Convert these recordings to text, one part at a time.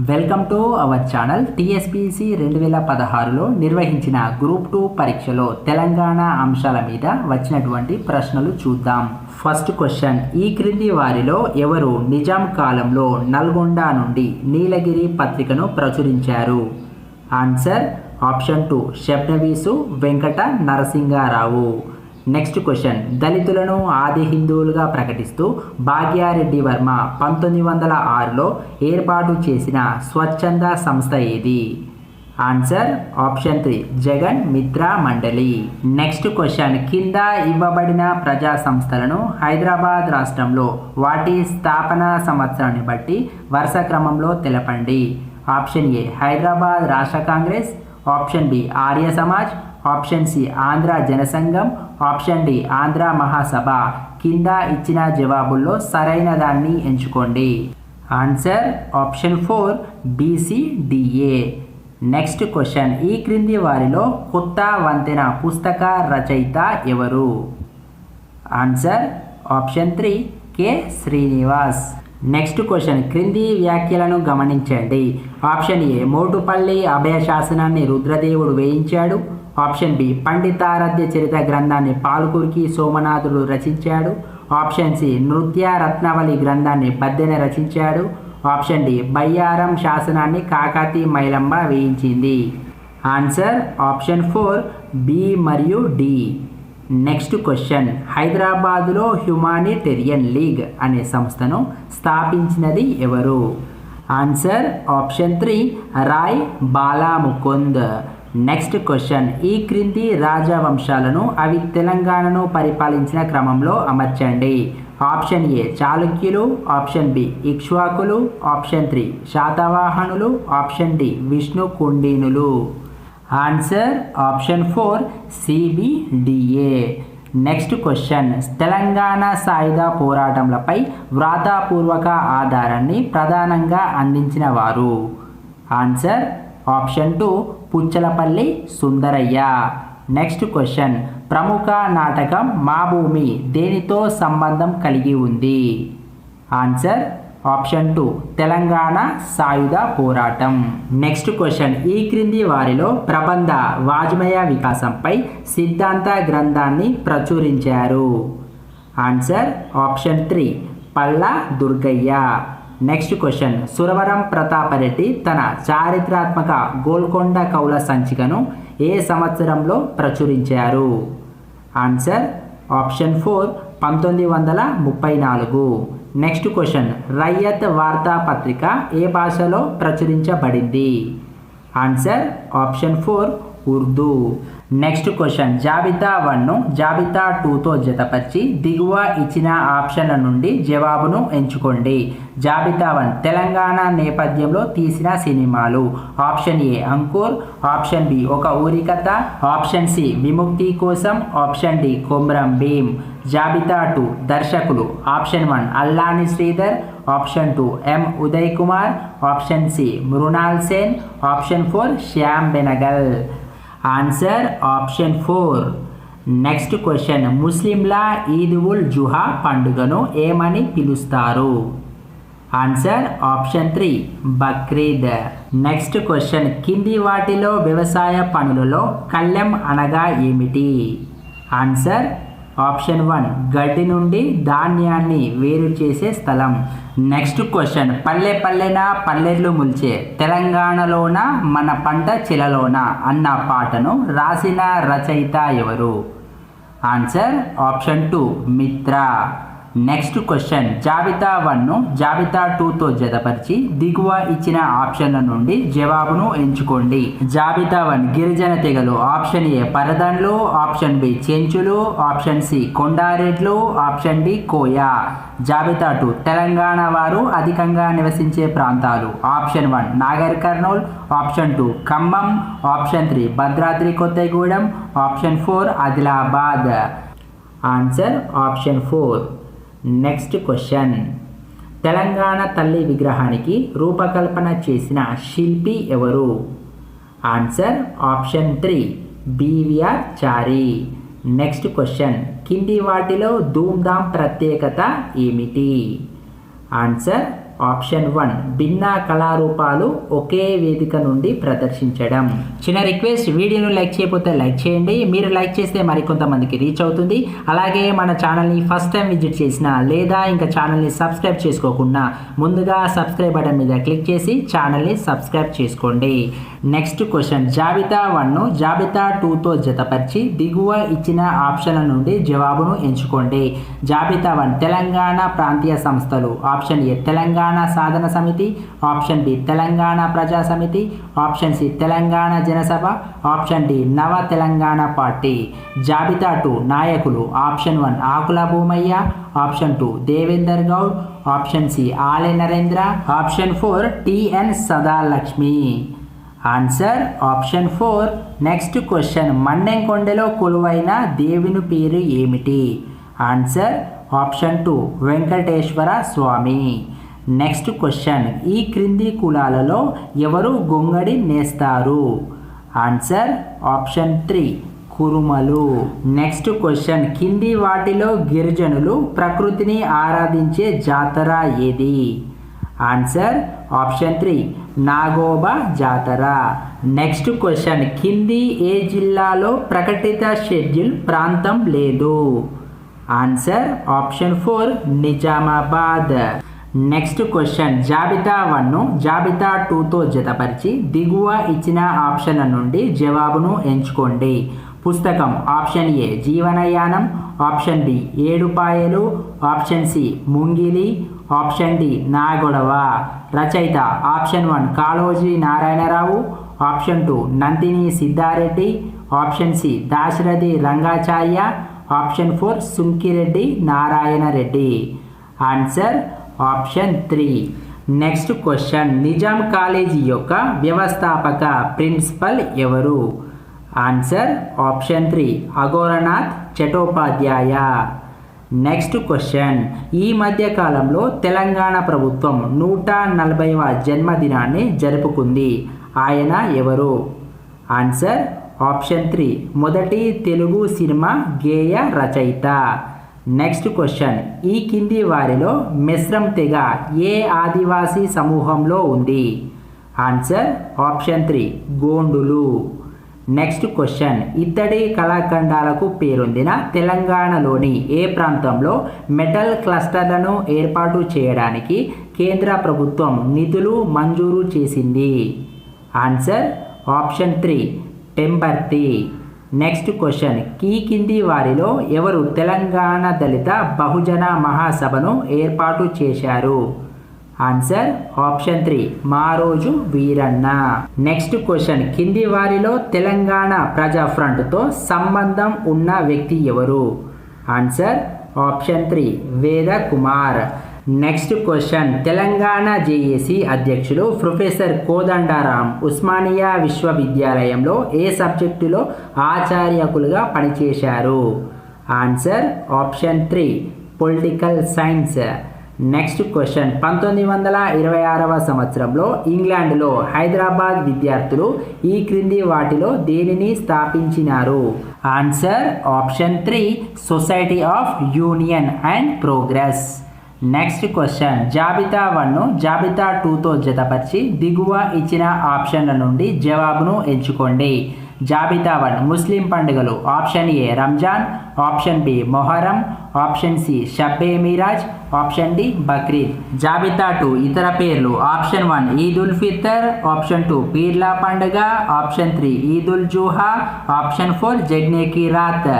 Welcome to our channel. TSPC 2016లో నిర్వహించిన group 2 పరీక్షలో తెలంగాణ అంశాల మీద వచ్చినటువంటి ప్రశ్నలు చూద్దాం. ఫస్ట్ క్వశ్చన్, ఈ క్రింది వారిలో ఎవరు నిజాం కాలంలో నల్గొండ నుండి నీలగిరి పత్రికను ప్రచురించారు? Answer option 2 Shabnavis Venkata Narasingarao. Next question, దళితులను ఆది హిందువులుగా ప్రకటిస్తూ భాగ్యారెడ్డి వర్మ 1906లో ఏర్పాటు చేసిన స్వచ్ఛంద సంస్థ ఏది? ఆన్సర్ ఆప్షన్ 3 జగన్ మిత్ర మండలి. నెక్స్ట్ క్వశ్చన్, కింద ఇవ్వబడిన ప్రజా సంస్థలను హైదరాబాద్ రాష్ట్రంలో వాటి స్థాపన సంవత్సరాన్ని బట్టి వరుస క్రమంలో తెలపండి. Option A Hyderabad Rashtra Congress, option B Arya Samaj, option C Andhra Janasangham, option D Andhra Mahasabha. కింద ఇచ్చిన జవాబుల్లో సరైన దాన్ని ఎంచుకోండి. Answer option 4 BCDA. Next question, ఈ క్రింది వారిలో కొత్త వంతెన పుస్తక రచయిత ఎవరు? Answer option 3 K. Srinivas. Next question, క్రింది వ్యాఖ్యలను గమనించండి. ఆప్షన్ ఏ మోటుపల్లి అభయ శాసనాన్ని రుద్రదేవుడు వేయించాడు, ఆప్షన్ బి పండితారాధ్య చరిత గ్రంథాన్ని పాల్కురికి సోమనాథుడు రచించాడు, ఆప్షన్ సి నృత్య రత్నావళి గ్రంథాన్ని బద్దెన రచించాడు, ఆప్షన్ డి బయ్యారం శాసనాన్ని కాకతీ మైలమ్మ వేయించింది. ఆన్సర్ ఆప్షన్ 4 బి మరియు డి. నెక్స్ట్ క్వశ్చన్, హైదరాబాదులో హ్యుమానిటేరియన్ లీగ్ అనే సంస్థను స్థాపించినది ఎవరు? Answer option 3 Rai Balamukund. Next question, ఈ క్రింది రాజవంశాలను అవి తెలంగాణను పరిపాలించిన క్రమంలో అమర్చండి. ఆప్షన్ ఏ చాళుక్యులు, ఆప్షన్ బి ఇక్ష్వాకులు, ఆప్షన్ 3 శాతవాహనులు, ఆప్షన్ డి విష్ణు కుండినులు. Answer option 4 CBDA. Next question, Telangana సాయుధ పోరాటంలపై వ్రాతపూర్వక ఆధారాన్ని ప్రధానంగా అందించిన వారు? Answer option 2 Puchalapalli Sundarayya. Next question, ప్రముఖ నాటకం మా భూమి దేనితో సంబంధం కలిగి ఉంది? ఆన్సర్ ఆప్షన్ 2 తెలంగాణ సాయుధ పోరాటం. నెక్స్ట్ క్వశ్చన్, ఈ క్రింది వారిలో ప్రబంధ వాజ్మయ వికాసంపై సిద్ధాంత గ్రంథాన్ని ప్రచురించారు? ఆన్సర్ ఆప్షన్ 3 పల్ల దుర్గయ్య. నెక్స్ట్ క్వశ్చన్, సురవరం ప్రతాపరెడ్డి తన చారిత్రాత్మక గోల్కొండ కౌల సంచికను ఏ సంవత్సరంలో ప్రచురించారు? Answer option 4 1934. నెక్స్ట్ క్వశ్చన్, రయ్యత్ వార్తాపత్రిక ఏ భాషలో ప్రచురించబడింది? Answer option 4 Urdu. Next question, జాబితా 1ను జాబితా 2తో జతపరిచి దిగువ ఇచ్చిన ఆప్షన్ల నుండి జవాబును ఎంచుకోండి. జాబితా 1 తెలంగాణ నేపథ్యంలో తీసిన సినిమాలు. Option A Ankur, option B ఒక ఊరి కథ, ఆప్షన్ సి విముక్తి కోసం, ఆప్షన్ డి కొమ్రం భీం. జాబితా 2 దర్శకులు. Option 1 Allani Sridhar, option 2 M Uday Kumar, option C Mrinal Sen, option 4 Shyam Benegal. Answer option 4. Next question, ముస్లింల ఈద్ ఉల్ జుహా పండుగను ఏమని పిలుస్తారు? Answer option 3 Bakrid. Next question, కింది వాటిలో వ్యవసాయ పనులలో కళ్ళెం అనగా ఏమిటి? ఆన్సర్ ఆప్షన్ 1 గడ్డి నుండి ధాన్యాన్ని వేరు చేసే స్థలం. నెక్స్ట్ క్వశ్చన్, పల్లె పల్లెన పల్లెర్లు ముల్చే తెలంగాణలోన మన పంట చెలలోన అన్న పాటను రాసిన రచయిత ఎవరు? ఆన్సర్ ఆప్షన్ 2 మిత్ర. నెక్స్ట్ క్వశ్చన్, జాబితా 1ను జాబితా 2తో జతపరిచి దిగువ ఇచ్చిన ఆప్షన్ల నుండి జవాబును ఎంచుకోండి. జాబితా 1 గిరిజన తెగలు. ఆప్షన్ ఏ పరదన్లు, ఆప్షన్ బి చెంచులు, ఆప్షన్ సి కొండారెడ్లు, ఆప్షన్ డి కోయ. జాబితా 2 తెలంగాణ వారు అధికంగా నివసించే ప్రాంతాలు. Option 1 Nagar Kurnool, option 2 Khammam, option 3 Bhadradri Kothagudem, option 4 Adilabad. Answer option 4. Next question, Telangana తల్లి విగ్రహానికి రూపకల్పన చేసిన శిల్పి ఎవరు? Answer option 3 BVR Chari. Next question, కింది వాటిలో ధూమ్ధామ్ ప్రత్యేకత ఏమిటి? ఆన్సర్ ఆప్షన్ 1 భిన్న కళారూపాలు ఒకే వేదిక నుండి ప్రదర్శించడం. చిన్న రిక్వెస్ట్, వీడియోను లైక్ చేయకపోతే లైక్ చేయండి. మీరు లైక్ చేస్తే మరికొంతమందికి రీచ్ అవుతుంది. అలాగే మన ఛానల్ని ఫస్ట్ టైం విజిట్ చేసినా లేదా ఇంకా ఛానల్ని సబ్స్క్రైబ్ చేసుకోకుండా ముందుగా సబ్స్క్రైబ్ బటన్ మీద క్లిక్ చేసి ఛానల్ని సబ్స్క్రైబ్ చేసుకోండి. నెక్స్ట్ క్వశ్చన్, జాబితా 1ను జాబితా 2తో జతపరిచి దిగువ ఇచ్చిన ఆప్షన్ల నుండి జవాబును ఎంచుకోండి. జాబితా 1 తెలంగాణ ప్రాంతీయ సంస్థలు. ఆప్షన్ ఏ తెలంగాణ సాధన సమితి, option B Telangana Praja Samithi, option C Telangana Jana, option D Nava Telangana party. జాబితా 2 నాయకులు. Option 1 Akula Bhumaiah, option 2 Devender Goud, option C Ale Narendra, option 4 TN Sadalakshmi. Answer option 4. Next question, మన్నెంకొండలో కొలువైన దేవుని పేరు ఏమిటి? Answer option 2 Venkateswara Swamy. Next question, ఈ క్రింది కులాలలో ఎవరు గొంగడి నేస్తారు? ఆన్సర్ ఆప్షన్ 3 కురుమలు. నెక్స్ట్ క్వశ్చన్, కింది వాటిలో గిరిజనులు ప్రకృతిని ఆరాధించే జాతర ఏది? ఆన్సర్ ఆప్షన్ 3 నాగోబా జాతర. నెక్స్ట్ క్వశ్చన్, కింది ఏ జిల్లాలో ప్రకటిత షెడ్యూల్ ప్రాంతం లేదు? Answer option 4 Nizamabad. Next question, జాబితా 1ను జాబితా 2తో జతపరిచి దిగువ ఇచ్చిన ఆప్షన్ల నుండి జవాబును ఎంచుకోండి. పుస్తకం. Option A Jeevanayanam, option B Edupayalu, option C Mungili, option D Naagodava. రచయిత. Option 1 Kaloji Narayanarao, option 2 Nandini Siddhareddy, option C Dasarathi Rangacharya, option 4 Sunkireddy Narayana Reddy. Answer option 3. Next question, Nizam college యొక్క వ్యవస్థాపక ప్రిన్సిపల్ ఎవరు? Answer option 3 Aghorenath Chattopadhyay. Next question, ఈ మధ్య కాలంలో తెలంగాణ ప్రభుత్వం 140వ జన్మదినాన్ని జరుపుకుంది. ఆయన ఎవరు? ఆన్సర్ ఆప్షన్ 3 మొదటి తెలుగు సినిమా గేయ రచయిత. నెక్స్ట్ క్వశ్చన్, ఈ కింది వారిలో మెస్రం తెగ ఏ ఆదివాసీ సమూహంలో ఉంది? Answer option 3 గోండులు. నెక్స్ట్ క్వశ్చన్, ఇత్తడి కళాఖండాలకు పేరొందిన తెలంగాణలోని ఏ ప్రాంతంలో మెటల్ క్లస్టర్లను ఏర్పాటు చేయడానికి కేంద్ర ప్రభుత్వం నిధులు మంజూరు చేసింది? Answer option 3 టెంబర్తి. నెక్స్ట్ క్వశ్చన్, ఈ కింది వారిలో ఎవరు తెలంగాణ దళిత బహుజన మహాసభను ఏర్పాటు చేశారు? Answer option 3 Maroju Veeranna. Next question, కింది వారిలో తెలంగాణ ప్రజా ఫ్రంట్తో సంబంధం ఉన్న వ్యక్తి ఎవరు? Answer option 3 Veda Kumar. Next question, Telangana JAC అధ్యక్షులు ప్రొఫెసర్ కోదండరాం ఉస్మానియా విశ్వవిద్యాలయంలో ఏ సబ్జెక్టులో ఆచార్యకులుగా పనిచేశారు? Answer option 3 political science. Next question, 1926వ సంవత్సరంలో ఇంగ్లాండ్లో హైదరాబాద్ విద్యార్థులు ఈ క్రింది వాటిలో దేనిని స్థాపించినారు? Answer option 3 society of union and progress. Next question, జాబితా 1ను జాబితా 2తో జతపరిచి దిగువ ఇచ్చిన ఆప్షన్ల నుండి జవాబును ఎంచుకోండి. జాబితా 1 ముస్లిం పండుగలు. Option A Ramzan, option B Muharram, option C Shabe Meraj, option D Bakrid. జాబితా 2 ఇతర పేర్లు. ఆప్షన్ 1 ఈద్ ఉల్ ఫితర్, ఆప్షన్ 2 పీర్లా పండుగ, option 3 Eid ul Zuha, option 4 Jagne ki Raat.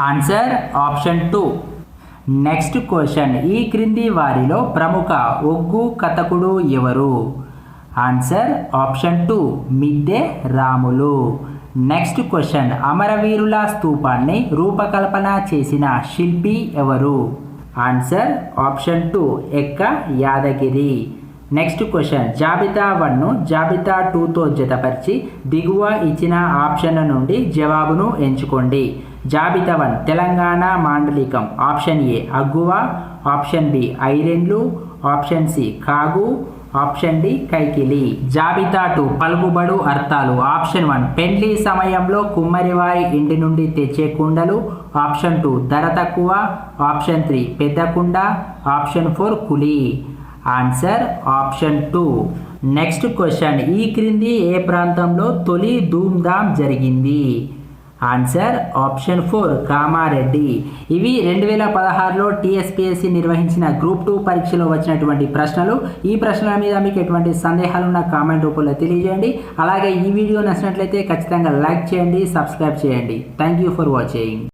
Answer option 2. Next question, ఈ క్రింది వారిలో ప్రముఖ ఒగ్గు కథకుడు ఎవరు? ఆన్సర్ ఆప్షన్ 2 మిద్దె రాములు. నెక్స్ట్ క్వశ్చన్, అమరవీరుల స్తూపాన్ని రూపకల్పన చేసిన శిల్పి ఎవరు? ఆన్సర్ ఆప్షన్ 2 ఎక్క యాదగిరి. నెక్స్ట్ క్వశ్చన్, జాబితా 1ను జాబితా 2తో జతపరిచి దిగువ ఇచ్చిన ఆప్షన్ల నుండి జవాబును ఎంచుకోండి. జాబితా 1 తెలంగాణ మాండలికం. ఆప్షన్ ఏ అగ్గువ, ఆప్షన్ బి ఐరెండ్లు, ఆప్షన్ సి కాగు, ఆప్షన్ డి కైకిలి. జాబితా 2 పలుకుబడు అర్థాలు. ఆప్షన్ 1 పెండ్లి సమయంలో కుమ్మరివారి ఇంటి నుండి తెచ్చే కుండలు, ఆప్షన్ 2 ధర తక్కువ, ఆప్షన్ 3 పెద్ద కుండ, option 4 Quli. Answer option 2. Next question, ఈ క్రింది ఏ ప్రాంతంలో తొలి ధూమ్ధామ్ జరిగింది? Answer option 4 Kamareddy. ఇవి 2016లో టీఎస్పీఎస్సీ నిర్వహించిన గ్రూప్ 2 పరీక్షలో వచ్చినటువంటి ప్రశ్నలు. ఈ ప్రశ్నల మీద మీకు ఎటువంటి సందేహాలు ఉన్న కామెంట్ రూపంలో తెలియజేయండి. అలాగే ఈ వీడియో నచ్చినట్లయితే ఖచ్చితంగా లైక్ చేయండి, సబ్స్క్రైబ్ చేయండి. Thank you for watching.